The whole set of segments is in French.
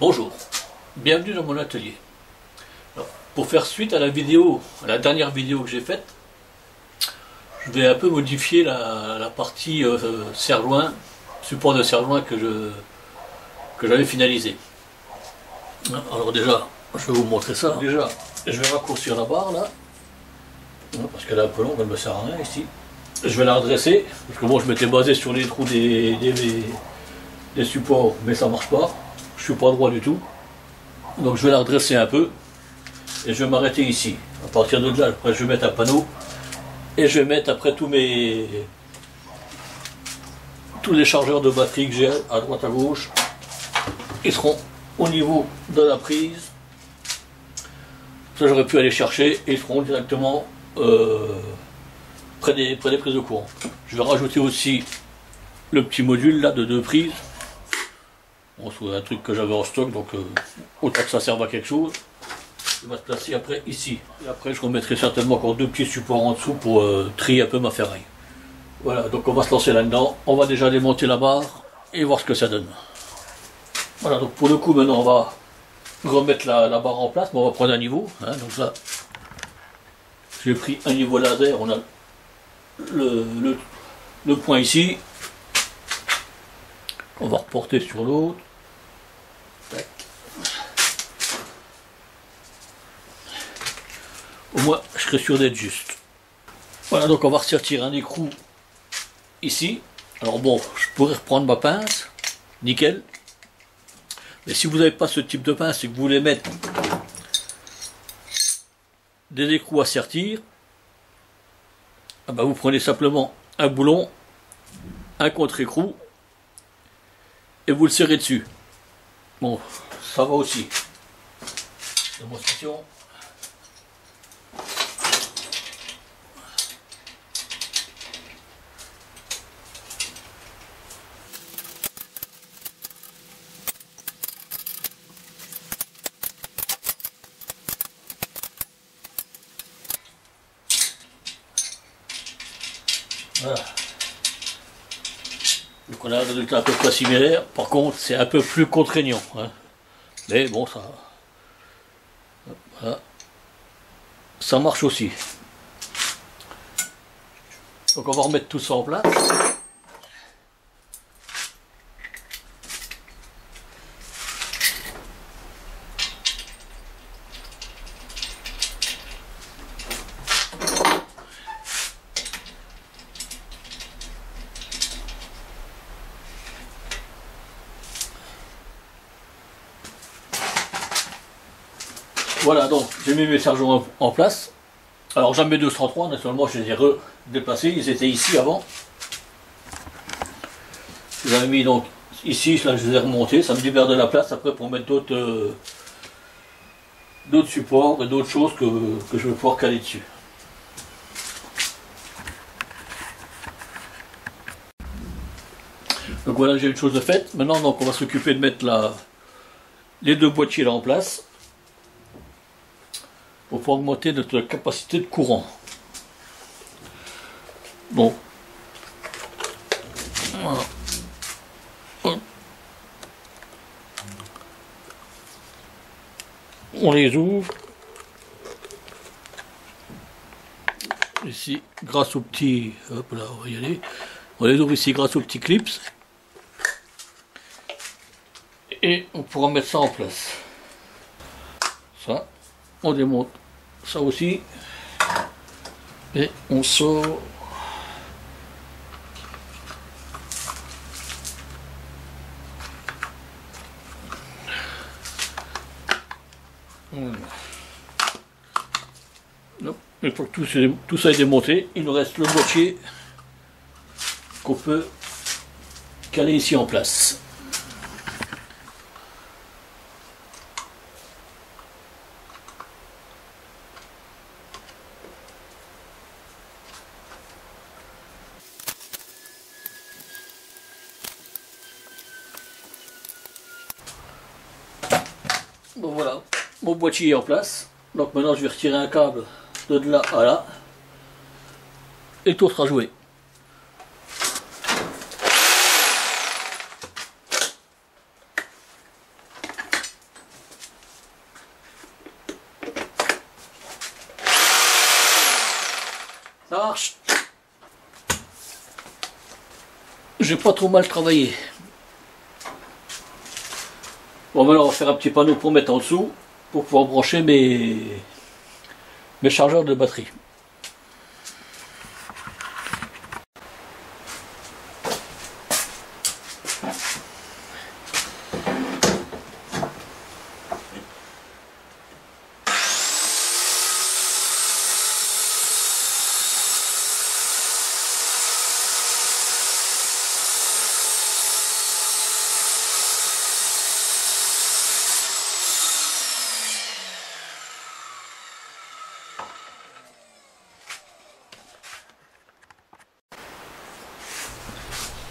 Bonjour, bienvenue dans mon atelier. Alors, pour faire suite à la dernière vidéo que j'ai faite, je vais un peu modifier la partie serre-joint, support de serre-joint que j'avais finalisé. Alors déjà, je vais vous montrer ça. Déjà, je vais raccourcir la barre là, parce qu'elle est un peu longue, elle ne me sert à rien ici. Je vais la redresser, parce que moi je m'étais basé sur les trous des supports, mais ça marche pas. Je suis pas droit du tout. Donc je vais la redresser un peu et je vais m'arrêter ici. À partir de là, après je vais mettre un panneau et je vais mettre après tous les chargeurs de batterie que j'ai à droite à gauche. Ils seront au niveau de la prise. Ça j'aurais pu aller chercher et ils seront directement près des prises de courant. Je vais rajouter aussi le petit module là de 2 prises. Bon, c'est un truc que j'avais en stock, donc autant que ça serve à quelque chose. Il va se placer après ici. Et après je remettrai certainement encore 2 petits supports en dessous pour trier un peu ma ferraille. Voilà, donc on va se lancer là-dedans. On va déjà démonter la barre et voir ce que ça donne. Voilà, donc pour le coup maintenant on va remettre la barre en place, mais on va prendre un niveau. Hein, donc là, j'ai pris un niveau laser, on a le point ici. On va reporter sur l'autre. Au moins, je serai sûr d'être juste. Voilà, donc on va ressortir un écrou ici. Alors bon, je pourrais reprendre ma pince, nickel. Mais si vous n'avez pas ce type de pince et que vous voulez mettre des écrous à sertir, ah ben vous prenez simplement un boulon, un contre-écrou, et vous le serrez dessus. Bon, ça va aussi. Démonstration. Voilà. Donc on a un résultat à peu près similaire, par contre c'est un peu plus contraignant. Hein. Mais bon, voilà. Ça marche aussi. Donc on va remettre tout ça en place. Voilà, donc j'ai mis mes serre-joints en place. Alors j'en mets 203, naturellement je les ai redéplacés, ils étaient ici avant. J'avais mis donc ici, là je les ai remontés, ça me libère de la place après pour mettre d'autres supports et d'autres choses que je vais pouvoir caler dessus. Donc voilà, j'ai une chose de faite. Maintenant donc, on va s'occuper de mettre les 2 boîtiers là en place. Pour pouvoir augmenter notre capacité de courant. Bon. Voilà. On les ouvre. Ici, grâce au petit... Hop là, on va y aller. On les ouvre ici grâce au petit clips. Et on pourra mettre ça en place. Ça. On démonte ça aussi et on sort une fois que tout ça est démonté, il nous reste le boîtier qu'on peut caler ici en place. Bon voilà, mon boîtier est en place. Donc maintenant je vais retirer un câble de là à là. Et le tour sera joué. marche. J'ai pas trop mal travaillé. Bon, maintenant on va faire un petit panneau pour mettre en dessous pour pouvoir brancher mes chargeurs de batterie.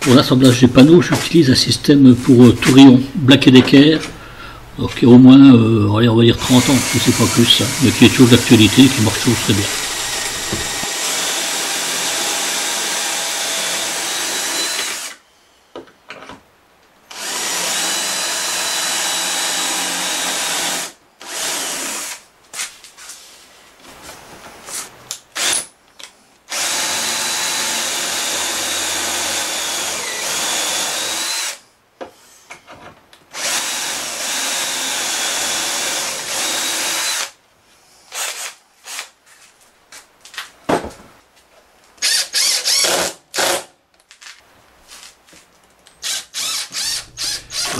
Pour l'assemblage des panneaux, j'utilise un système pour Tourion, Black & Decker, qui a au moins, allez, on va dire 30 ans, je ne sais pas plus, hein, mais qui est toujours d'actualité, qui marche toujours très bien.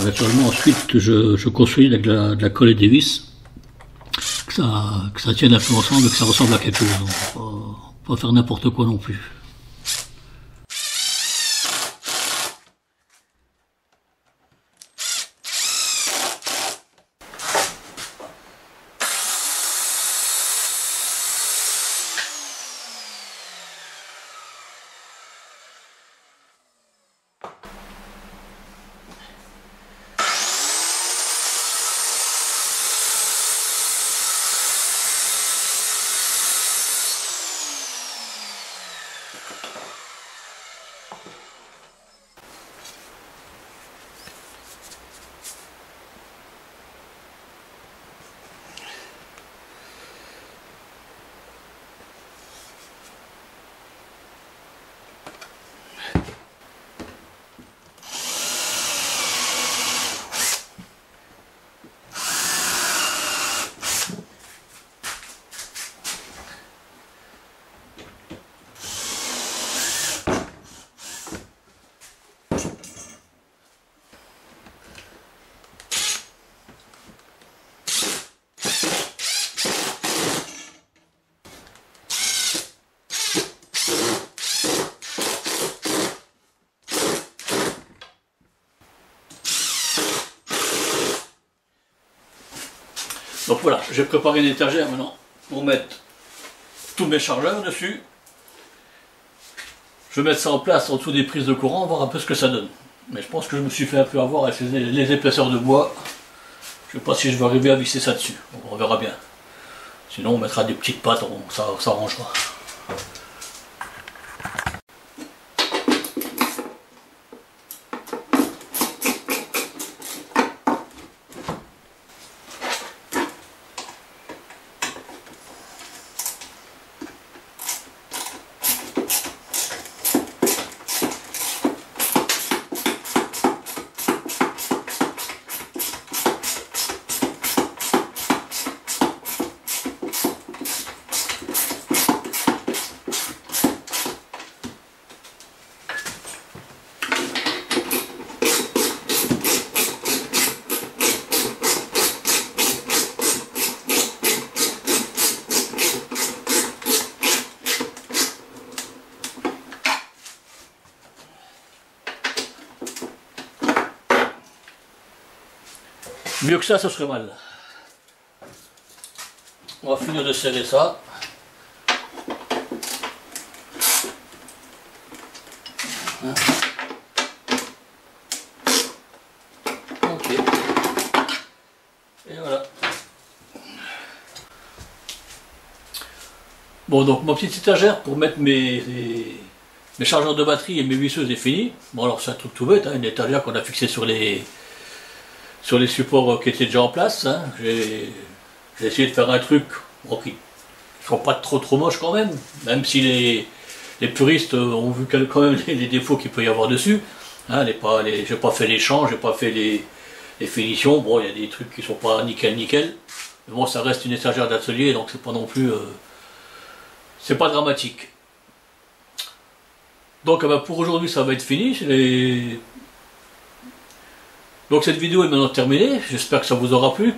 Naturellement, ensuite, je construis avec de la colle et des vis, que ça tienne un peu ensemble et que ça ressemble à quelque chose. Donc, pas faire n'importe quoi non plus. Donc voilà, j'ai préparé une étagère maintenant pour mettre tous mes chargeurs dessus. Je vais mettre ça en place en dessous des prises de courant, voir un peu ce que ça donne. Mais je pense que je me suis fait un peu avoir avec les épaisseurs de bois. Je ne sais pas si je vais arriver à visser ça dessus. On verra bien. Sinon on mettra des petites pattes, ça arrangera. Mieux que ça, ce serait mal. On va finir de serrer ça. Hein. Ok. Et voilà. Bon, donc ma petite étagère pour mettre mes chargeurs de batterie et mes visseuses est finie. Bon, alors c'est un truc tout bête, hein, une étagère qu'on a fixée sur les supports qui étaient déjà en place. Hein. J'ai essayé de faire un truc bon, qui ne soit pas trop moche quand même si les puristes ont vu quand même les défauts qu'il peut y avoir dessus. Hein, j'ai pas fait les champs, j'ai pas fait les finitions. Bon, il y a des trucs qui sont pas nickel. Mais bon, ça reste une étagère d'atelier, donc c'est pas non plus... c'est pas dramatique. Donc pour aujourd'hui, ça va être fini. Donc cette vidéo est maintenant terminée. J'espère que ça vous aura plu.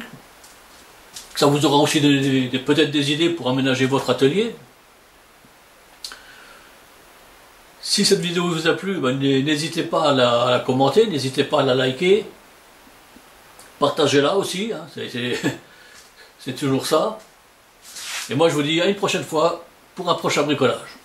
Que ça vous aura aussi peut-être des idées pour aménager votre atelier. Si cette vidéo vous a plu, ben, n'hésitez pas à la commenter, n'hésitez pas à la liker. Partagez-la aussi, hein, c'est toujours ça. Et moi je vous dis à une prochaine fois pour un prochain bricolage.